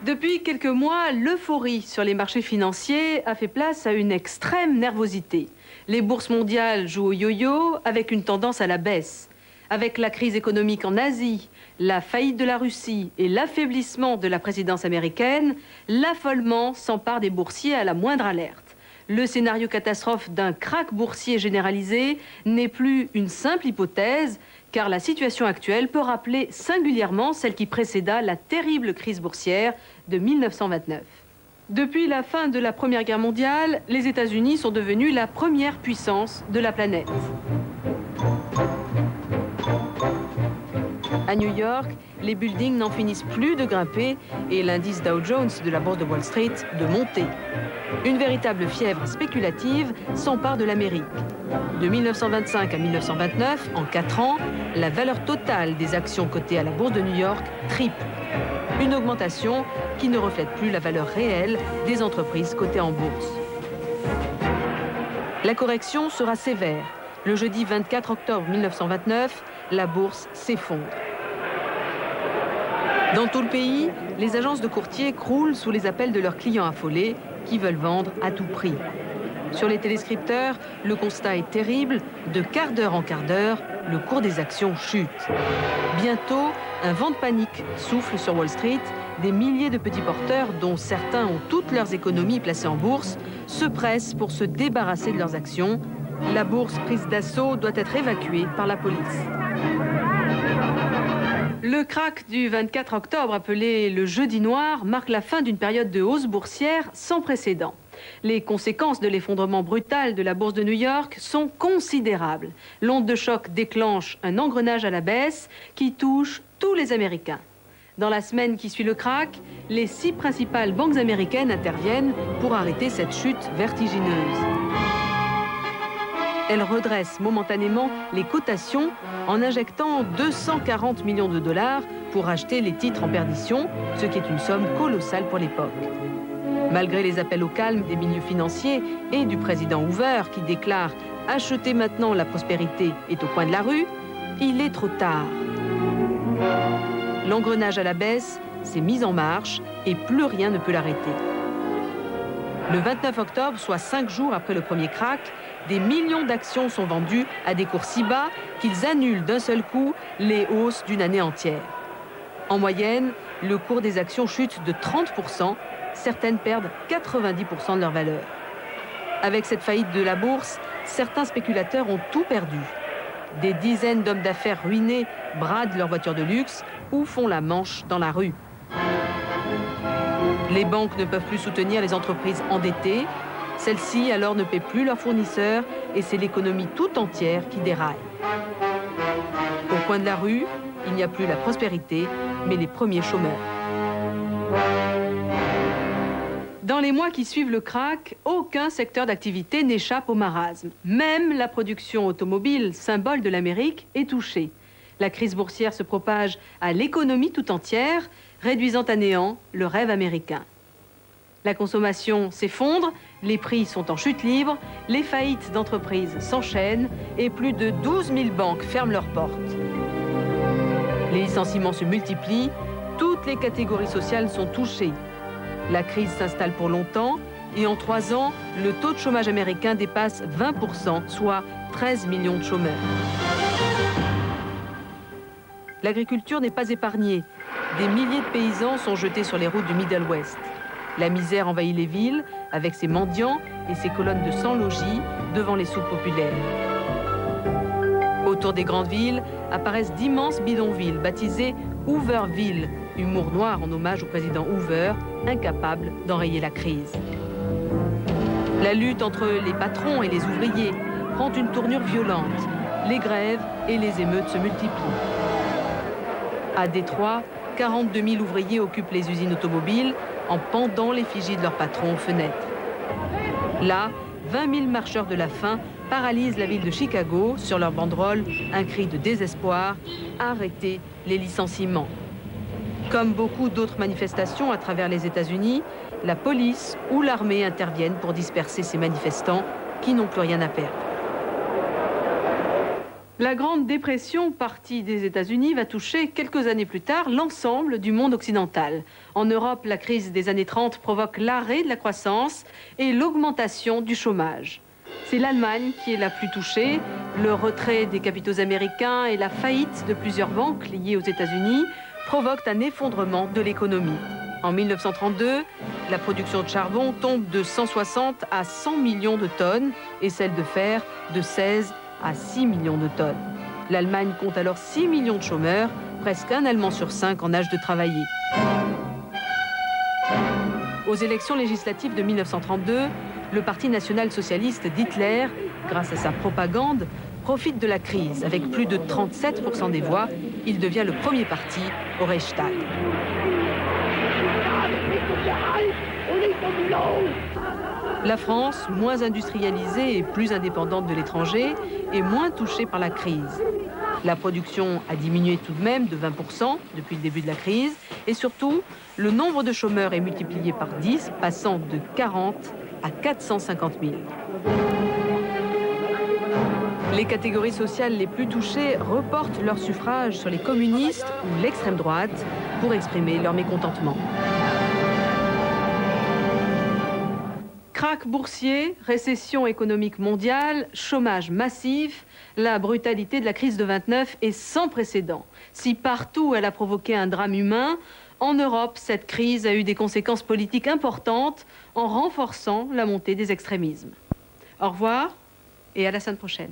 Depuis quelques mois, l'euphorie sur les marchés financiers a fait place à une extrême nervosité. Les bourses mondiales jouent au yo-yo avec une tendance à la baisse. Avec la crise économique en Asie, la faillite de la Russie et l'affaiblissement de la présidence américaine, l'affolement s'empare des boursiers à la moindre alerte. Le scénario catastrophe d'un krach boursier généralisé n'est plus une simple hypothèse, car la situation actuelle peut rappeler singulièrement celle qui précéda la terrible crise boursière de 1929. Depuis la fin de la Première Guerre mondiale, les États-Unis sont devenus la première puissance de la planète. À New York, les buildings n'en finissent plus de grimper et l'indice Dow Jones de la bourse de Wall Street de monter. Une véritable fièvre spéculative s'empare de l'Amérique. De 1925 à 1929, en 4 ans, la valeur totale des actions cotées à la bourse de New York triple. Une augmentation qui ne reflète plus la valeur réelle des entreprises cotées en bourse. La correction sera sévère. Le jeudi 24 octobre 1929, la bourse s'effondre. Dans tout le pays, les agences de courtiers croulent sous les appels de leurs clients affolés qui veulent vendre à tout prix. Sur les téléscripteurs, le constat est terrible. De quart d'heure en quart d'heure, le cours des actions chute. Bientôt, un vent de panique souffle sur Wall Street. Des milliers de petits porteurs, dont certains ont toutes leurs économies placées en bourse, se pressent pour se débarrasser de leurs actions. La bourse prise d'assaut doit être évacuée par la police. Le krach du 24 octobre, appelé le jeudi noir, marque la fin d'une période de hausse boursière sans précédent. Les conséquences de l'effondrement brutal de la bourse de New York sont considérables. L'onde de choc déclenche un engrenage à la baisse qui touche tous les Américains. Dans la semaine qui suit le krach, les 6 principales banques américaines interviennent pour arrêter cette chute vertigineuse. Elles redressent momentanément les cotations en injectant 240 millions de dollars pour acheter les titres en perdition, ce qui est une somme colossale pour l'époque. Malgré les appels au calme des milieux financiers et du président Hoover qui déclare « Acheter maintenant, la prospérité est au coin de la rue », il est trop tard. L'engrenage à la baisse s'est mis en marche et plus rien ne peut l'arrêter. Le 29 octobre, soit 5 jours après le premier krach, des millions d'actions sont vendues à des cours si bas qu'ils annulent d'un seul coup les hausses d'une année entière. En moyenne, le cours des actions chute de 30%, certaines perdent 90% de leur valeur. Avec cette faillite de la bourse, certains spéculateurs ont tout perdu. Des dizaines d'hommes d'affaires ruinés bradent leurs voitures de luxe ou font la manche dans la rue. Les banques ne peuvent plus soutenir les entreprises endettées. Celles-ci alors ne paient plus leurs fournisseurs et c'est l'économie tout entière qui déraille. Au coin de la rue, il n'y a plus la prospérité, mais les premiers chômeurs. Dans les mois qui suivent le krach, aucun secteur d'activité n'échappe au marasme. Même la production automobile, symbole de l'Amérique, est touchée. La crise boursière se propage à l'économie tout entière, réduisant à néant le rêve américain. La consommation s'effondre, les prix sont en chute libre, les faillites d'entreprises s'enchaînent et plus de 12 000 banques ferment leurs portes. Les licenciements se multiplient, toutes les catégories sociales sont touchées. La crise s'installe pour longtemps et en 3 ans, le taux de chômage américain dépasse 20%, soit 13 millions de chômeurs. L'agriculture n'est pas épargnée. Des milliers de paysans sont jetés sur les routes du Middle West. La misère envahit les villes avec ses mendiants et ses colonnes de sans-logis devant les soupes populaires. Autour des grandes villes apparaissent d'immenses bidonvilles baptisés Hooverville, humour noir en hommage au président Hoover, incapable d'enrayer la crise. La lutte entre les patrons et les ouvriers prend une tournure violente. Les grèves et les émeutes se multiplient. À Détroit, 42 000 ouvriers occupent les usines automobiles en pendant l'effigie de leurs patrons aux fenêtres. Là, 20 000 marcheurs de la faim paralysent la ville de Chicago sur leur banderole, un cri de désespoir, arrêtez les licenciements. Comme beaucoup d'autres manifestations à travers les États-Unis, la police ou l'armée interviennent pour disperser ces manifestants qui n'ont plus rien à perdre. La Grande Dépression, partie des États-Unis, va toucher quelques années plus tard l'ensemble du monde occidental. En Europe, la crise des années 30 provoque l'arrêt de la croissance et l'augmentation du chômage. C'est l'Allemagne qui est la plus touchée. Le retrait des capitaux américains et la faillite de plusieurs banques liées aux États-Unis provoquent un effondrement de l'économie. En 1932, la production de charbon tombe de 160 à 100 millions de tonnes et celle de fer de 16 à 6 millions de tonnes. L'Allemagne compte alors 6 millions de chômeurs, presque un Allemand sur 5 en âge de travailler. Aux élections législatives de 1932, le Parti national-socialiste d'Hitler, grâce à sa propagande, profite de la crise. Avec plus de 37% des voix, il devient le premier parti au Reichstag. La France, moins industrialisée et plus indépendante de l'étranger, est moins touchée par la crise. La production a diminué tout de même de 20% depuis le début de la crise. Et surtout, le nombre de chômeurs est multiplié par 10, passant de 40 à 450 000. Les catégories sociales les plus touchées reportent leur suffrage sur les communistes ou l'extrême droite pour exprimer leur mécontentement. Krach boursier, récession économique mondiale, chômage massif, la brutalité de la crise de 29 est sans précédent. Si partout elle a provoqué un drame humain, en Europe, cette crise a eu des conséquences politiques importantes en renforçant la montée des extrémismes. Au revoir et à la semaine prochaine.